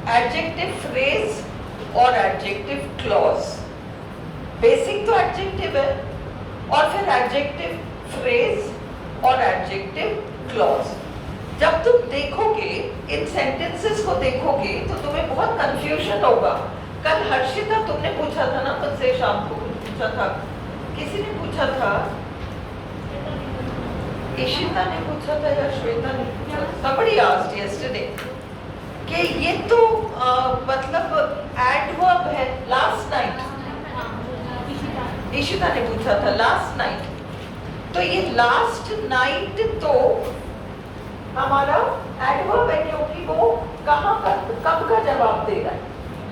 Adjective phrase और adjective clause. Basic तो adjective है और फिर एडजेक्टिव फ्रेज और एडजेक्टिव क्लॉज। जब तुम देखोगे इन सेंटेंसेस को देखोगे तो तुम्हें बहुत कंफ्यूजन होगा। कल हर्षिता तुमने पूछा था ना मुझसे, शाम को पूछा था, किसी ने पूछा था, इशिता ने पूछा था या श्वेता ने पूछा था, somebody asked yesterday कि ये तो मतलब एडवर्ब है लास्ट नाइट। इशिता ने पूछा था लास्ट नाइट, तो ये लास्ट नाइट तो हमारा एडवर्ब है क्योंकि वो कहाँ का कब का जवाब दे रहा है।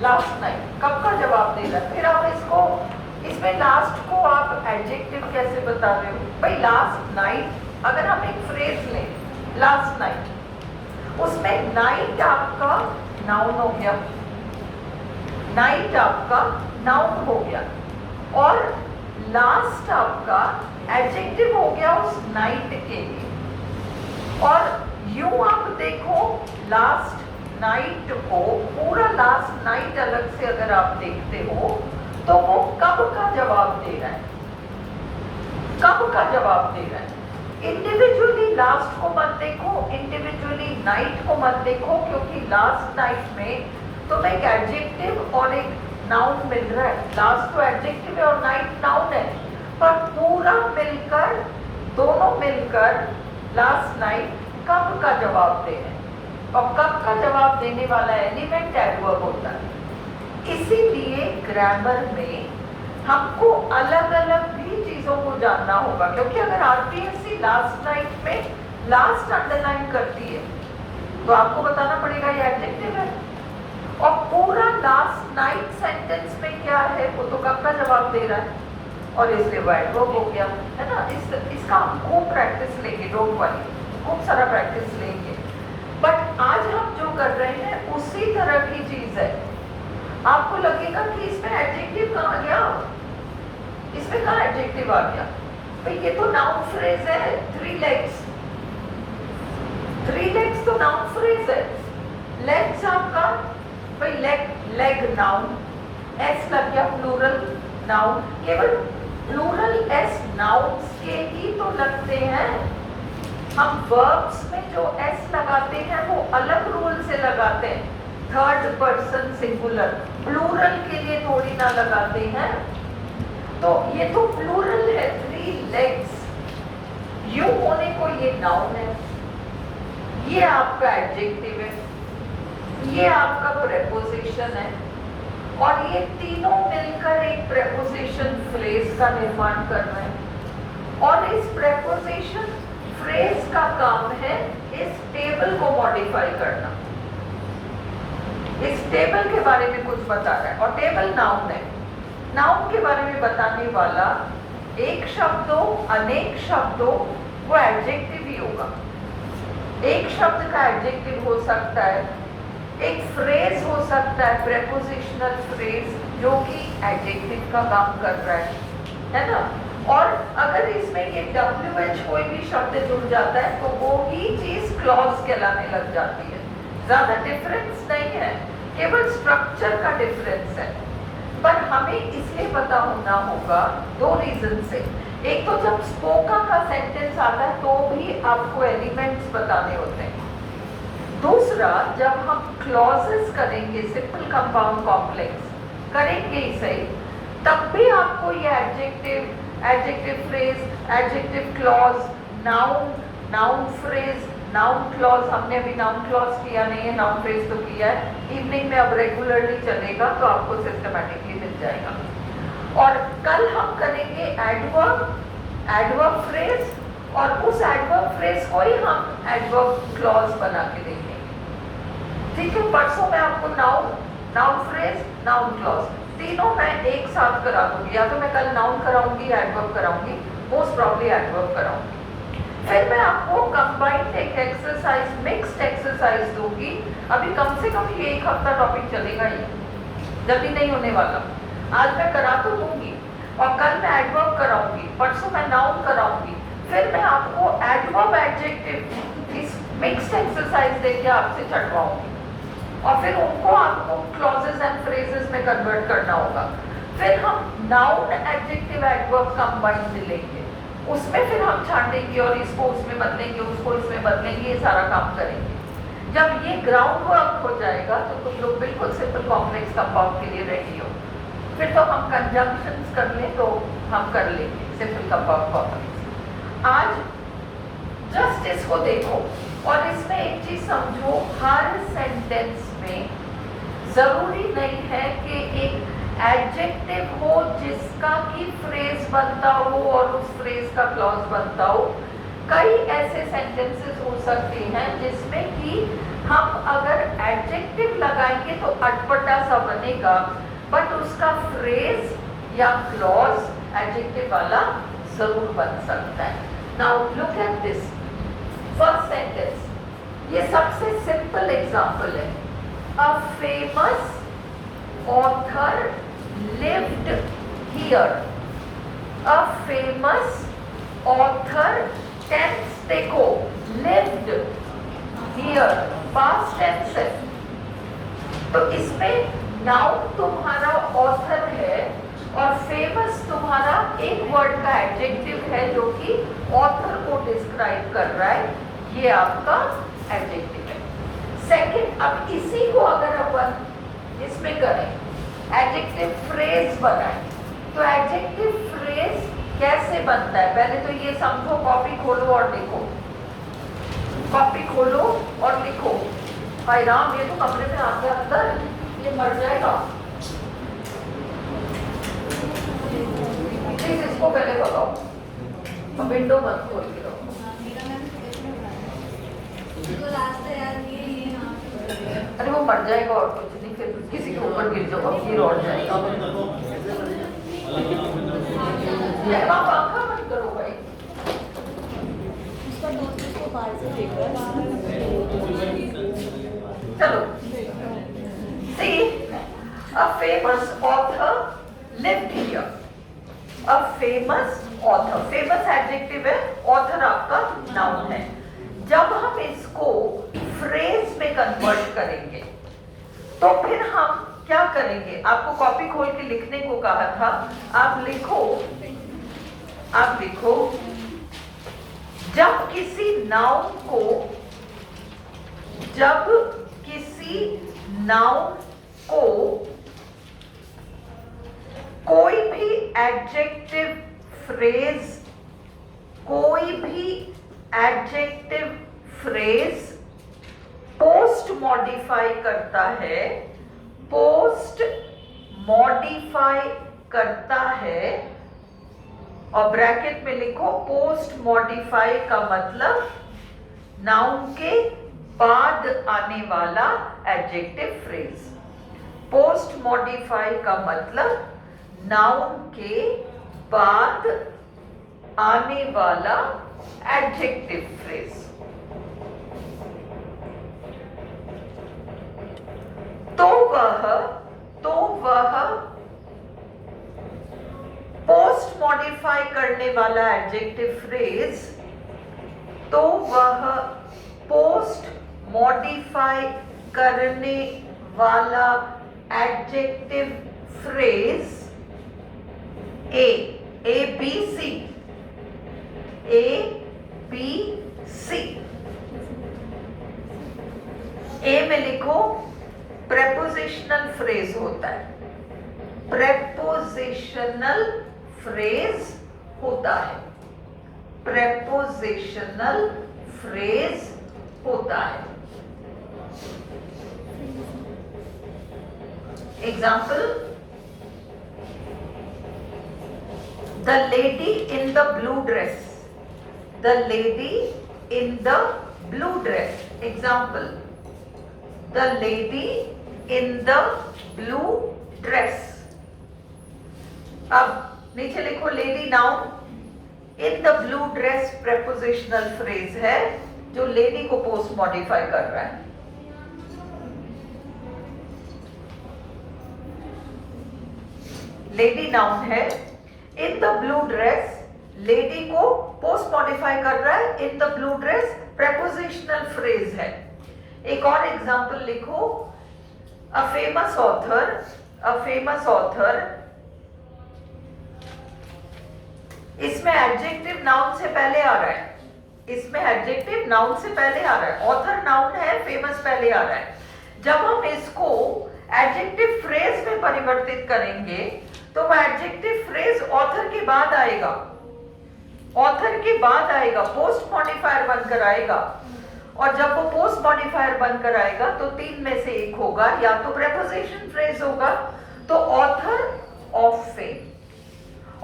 लास्ट नाइट कब का जवाब दे रहा है। फिर आप इसको इसमें लास्ट को आप एडजेक्टिव कैसे बता रहे हो भाई। लास्ट नाइट अगर हम एक फ्रेज लें लास्ट नाइट, उसमें नाइट आपका नाउन हो गया, नाइट आपका नाउन हो गया और लास्ट आपका एडजेक्टिव हो गया उस नाइट के लिए। और यूं आप देखो लास्ट नाइट को, पूरा लास्ट नाइट अलग से अगर आप देखते हो तो वो कब का जवाब दे रहा है, कब का जवाब दे रहा है। इंडिविजुअली लास्ट को मत देखो, इंडिविजुअली नाइट को मत देखो, क्योंकि लास्ट नाइट में तुम्हें एक एडजेक्टिव और एक नाउन मिल रहा है। लास्ट तो एडजेक्टिव है और नाइट नाउन है, पर पूरा मिलकर, दोनों मिलकर लास्ट नाइट कब का जवाब दे रहे हैं और कब का जवाब देने वाला एलिमेंट एडवर्ब होता है। इसीलिए ग्रामर में हमको अलग अलग भी चीजों को जानना होगा, क्योंकि अगर आरपीएससी लास्ट नाइट में लास्ट अंडरलाइन करती है तो आपको बताना पड़ेगा ये एडजेक्टिव है, और पूरा लास्ट नाइट सेंटेंस में क्या है वो तो कब का जवाब दे रहा है और इसलिए वो एडवर्ब हो गया, है ना। इसका हम खूब प्रैक्टिस लेंगे, डोंट वरी, खूब सारा प्रैक्टिस लेंगे। बट आज हम जो कर रहे हैं उसी तरह की चीज है। आपको लगेगा कि इसमें एडजेक्टिव कहाँ गया, इसमें कहाँ एडजेक्टिव आ गया भाई, ये तो नाउन फ्रेज है। थ्री लेग्स तो नाउन फ्रेज है। लेग्स आपका भाई लेग नाउन, एस लग गया प्लूरल नाउन। केवल प्लूरल एस नाउन्स के ही तो लगते हैं। हम वर्ब्स में जो एस लगाते हैं वो अलग रूल से लगाते हैं, थर्ड पर्सन सिंगुलर, प्लूरल के लिए थोड़ी ना लगाते हैं। तो ये तो प्लूरल है, थ्री लेग्स, यूं होने को ये नाउन है, ये आपका एडजेक्टिव है, ये आपका प्रेपोजिशन है, और ये तीनों मिलकर एक प्रेपोजिशन फ्रेज का निर्माण कर रहे हैं। और इस प्रेपोजिशन फ्रेज का काम है इस टेबल को मॉडिफाई करना, इस टेबल के बारे में कुछ बता रहा है। और टेबल नाउन है, नाउन के बारे में बताने वाला एक शब्द हो, अनेक शब्द हो, वो एडजेक्टिव ही होगा। एक शब्द का एडजेक्टिव हो सकता है, एक फ्रेज हो सकता है प्रेपोजिशनल फ्रेज जो कि एडजेक्टिव का काम कर रहा है ना। और अगर इसमें ये WH कोई भी शब्द जुड़ जाता है तो वो ही चीज क्लॉज कहलाने लग जाती है। ज्यादा डिफरेंस नहीं है, केवल स्ट्रक्चर का डिफरेंस है। पर हमें इसलिए पता होना होगा दो रीजन से। एक तो जब स्पोकन का सेंटेंस आता है तो भी आपको एलिमेंट्स बताने होते हैं। दूसरा, जब हम क्लॉजेस करेंगे, सिंपल कंपाउंड कॉम्प्लेक्स करेंगे ही सही, तब भी आपको ये adjective, adjective phrase, adjective clause, noun, noun phrase, noun clause, हमने अभी नाउन क्लॉज किया नहीं है, नाउन फ्रेज तो किया है। इवनिंग में अब रेगुलरली चलेगा तो आपको सिस्टमैटिकली मिल जाएगा। और कल हम करेंगे एडवर्ब, एडवर्ब फ्रेज, और उस एडवर्ब फ्रेज को ही हम एडवर्ब क्लॉज बना के देंगे। ठीक है, परसों मैं आपको noun, noun phrase, noun clause तीनों मैं एक साथ करा दूंगी। या तो मैं कल नाउन कराऊंगी या एडवर्ब कराऊंगी, मोस्ट प्रॉब्ली एडवर्ब कराऊंगी। फिर मैं आपको कंबाइंड एक एक्सरसाइज, मिक्स्ड एक्सरसाइज दूंगी। अभी कम से कम ये एक हफ्ता टॉपिक चलेगा ही, जल्दी नहीं होने वाला। आज मैं करा तो दूंगी और कल मैं एडवर्ब कराऊंगी, परसों मैं नाउन कराऊंगी, फिर मैं आपको एडवर्ब एडजेक्टिव इस मिक्स्ड एक्सरसाइज देके आपसे चढ़वाऊंगी और फिर उनको आप आपको क्लॉजेस एंड फ्रेजेस में कन्वर्ट करना होगा। फिर हम नाउन एडजेक्टिव एडवर्ब कंबाइंड लेंगे, उसमें फिर हम छांटेंगे और इसको उसमें बदलेंगे, उसको इसमें बदलेंगे, ये सारा काम करेंगे। जब ये ग्राउंड वर्क हो जाएगा तो तुम लोग बिल्कुल सिंपल कॉम्प्लेक्स कंपाउंड के लिए रेडी हो। फिर तो हम कंजंक्शंस कर लें तो हम कर लेंगे सिंपल कंपाउंड कॉम्प्लेक्स। आज जस्ट इसको देखो और इसमें एक चीज समझो, हर सेंटेंस में जरूरी नहीं है कि एक एडजेक्टिव हो जिसका कि फ्रेज बनता हो और उस फ्रेज का क्लॉज बनता हो। कई ऐसे सेंटेंसेस हो सकते हैं जिसमें कि हम अगर एडजेक्टिव लगाएंगे तो अटपटा सा बनेगा, बट उसका फ्रेज या क्लॉज एडजेक्टिव वाला जरूर बन सकता है। Now look at this first sentence, ये सबसे सिंपल एग्जांपल है। A famous author lived here. A famous author, tense देखो, lived here, past tense है। तो इसमें नाउन तुम्हारा ऑथर है और फेमस तुम्हारा एक वर्ड का एडजेक्टिव है जो कि ऑथर को डिस्क्राइब कर रहा है, ये आपका एडजेक्टिव है। सेकंड, अब इसी को अगर अपन इसमें करें, एडजेक्टिव फ्रेज बनाए, तो एडजेक्टिव फ्रेज कैसे बनता है पहले तो ये समझो। कॉपी खोलो और लिखो, कॉपी खोलो और लिखो। भाई राम, ये तो कमरे में आके अंदर ये मर जाएगा। प्लीज इसको पहले बताओ और विंडो बंद खोल के रहो। अरे वो मर जाएगा और कुछ नहीं, फिर किसी के ऊपर गिर जाओ फिर और जाएगा। आप आंखा बंद करो भाई। उसका दोस्त इसको बाहर से देख रहा है। चलो, see, a famous author lived here. A famous author, famous adjective है, author आपका नाउन है। जब हम इसको फ्रेज में कन्वर्ट करेंगे तो फिर हम क्या करेंगे, आपको कॉपी खोल के लिखने को कहा था, आप लिखो जब किसी नाउन को कोई भी एडजेक्टिव फ्रेज पोस्ट मॉडिफाई करता है और ब्रैकेट में लिखो पोस्ट मॉडिफाई का मतलब नाउन के बाद आने वाला एडजेक्टिव फ्रेज। पोस्ट मॉडिफाई का मतलब नाउन के बाद आने वाला एडजेक्टिव फ्रेज। तो वह पोस्ट मॉडिफाई करने वाला एडजेक्टिव फ्रेज, तो वह पोस्ट मॉडिफाई करने वाला adjective phrase A B C A में लिखो प्रेपोजिशनल फ्रेज होता है, प्रेपोजिशनल फ्रेज होता है, प्रेपोजिशनल फ्रेज होता है। Example, the lady in the blue dress, the lady in the blue dress. Example, the lady in the blue dress। अब नीचे लिखो lady noun in the blue dress prepositional phrase है जो lady को post modify कर रहा है। Lady noun है, in the blue dress lady को पोस्ट मॉडिफाई कर रहा है, in the blue dress prepositional phrase है। एक और एग्जांपल लिखो, a famous author, a famous author, इसमें एडजेक्टिव नाउन से पहले आ रहा है, इसमें एडजेक्टिव नाउन से पहले आ रहा है, ऑथर नाउन है, फेमस पहले आ रहा है। जब हम इसको एडजेक्टिव फ्रेज में परिवर्तित करेंगे तो वह एडजेक्टिव फ्रेज ऑथर के बाद आएगा, ऑथर के बाद आएगा, पोस्ट मॉडिफायर बनकर आएगा। और जब वो पोस्ट मॉडिफायर बनकर आएगा तो तीन में से एक होगा, या तो प्रेपोजिशन फ्रेज होगा, तो author of fame.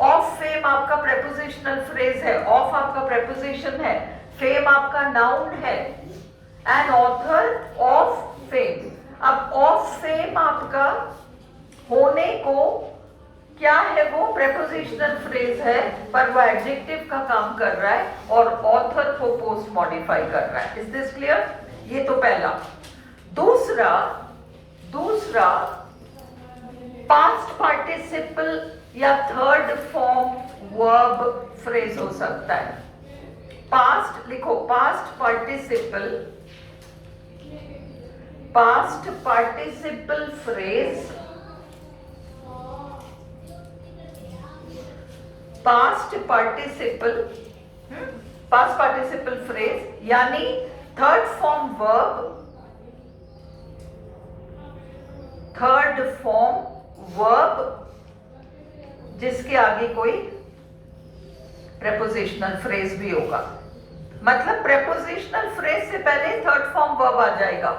Of fame आपका प्रेपोजिशनल फ्रेज है, ऑफ आपका प्रेपोजिशन है, फेम आपका नाउन है, एंड ऑथर ऑफ फेम। अब ऑफ फेम आपका होने को क्या है, वो प्रेपोजिशनल फ्रेज है, पर वो एडजेक्टिव का काम कर रहा है और ऑथर को पोस्ट मॉडिफाई कर रहा है। Is this clear? ये तो पहला। दूसरा पास्ट पार्टिसिपल या थर्ड फॉर्म वर्ब फ्रेज हो सकता है। पास्ट लिखो, past participle phrase, past participle phrase यानी थर्ड फॉर्म वर्ब जिसके आगे कोई प्रेपोजिशनल फ्रेज भी होगा। मतलब प्रेपोजिशनल फ्रेज से पहले थर्ड फॉर्म वर्ब आ जाएगा।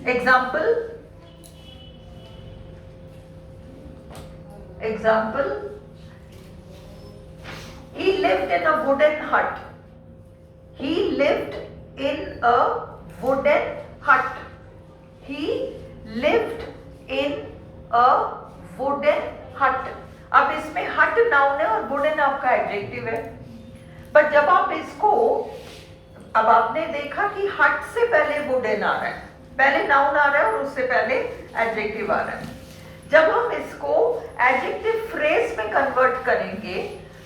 Example, he lived in a wooden hut. He lived in a wooden hut. He lived in a wooden hut. अब इसमें हट नाउन है और वुडन आपका एडजेक्टिव है। बट जब आप इसको, अब आपने देखा कि हट से पहले वुडन आ रहा है, पहले नाउन आ रहा है और उससे पहले एडजेक्टिव आ रहा है। जब हम इसको एडजेक्टिव फ्रेज में कन्वर्ट करेंगे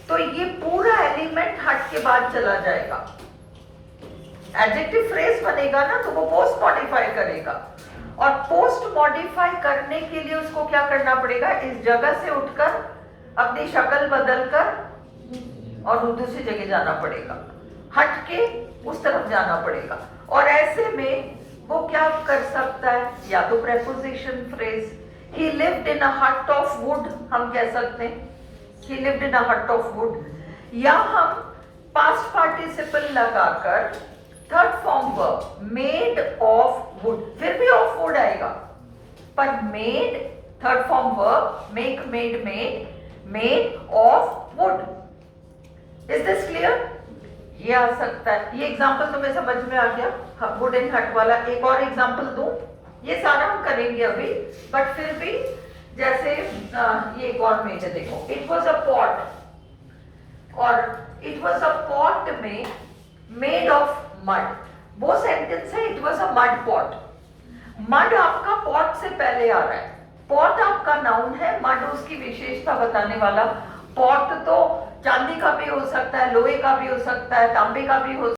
तो ये पूरा एलिमेंट हट के बाद चला जाएगा। एडजेक्टिव फ्रेज बनेगा ना तो वो पोस्ट मॉडिफाई करेगा, और पोस्ट मॉडिफाई करने के लिए उसको क्या करना पड़ेगा, इस जगह से उठकर अपनी शक्ल बदलकर और दूसरी जगह जाना पड़ेगा, हट के उस तरफ जाना पड़ेगा। और ऐसे में वो क्या कर सकता है, या तो preposition phrase, he lived in a hut of wood हम कह सकते हैं, he lived in a hut of wood, या हम पास्ट पार्टिसिपल लगाकर third form verb made of wood, फिर भी of wood आएगा, पर made third form verb make, made of wood। Is this clear? ये आ सकता है। ये एग्जाम्पल तुम्हें समझ में आ गया, वुडन हट वाला। एक और एग्जाम्पल दूं, ये सारा हम करेंगे अभी, बट फिर भी जैसे ये एक और मेजर देखो, इट वॉज अ पॉट, और इट वॉज अ पॉट में मेड ऑफ मड, वो सेंटेंस है it was a mud pot. Mud आपका पॉट से पहले आ रहा है, पॉट आपका नाउन है, मड उसकी विशेषता बताने वाला। पॉट तो चांदी का भी हो सकता है, लोहे का भी हो सकता है, तांबे का भी हो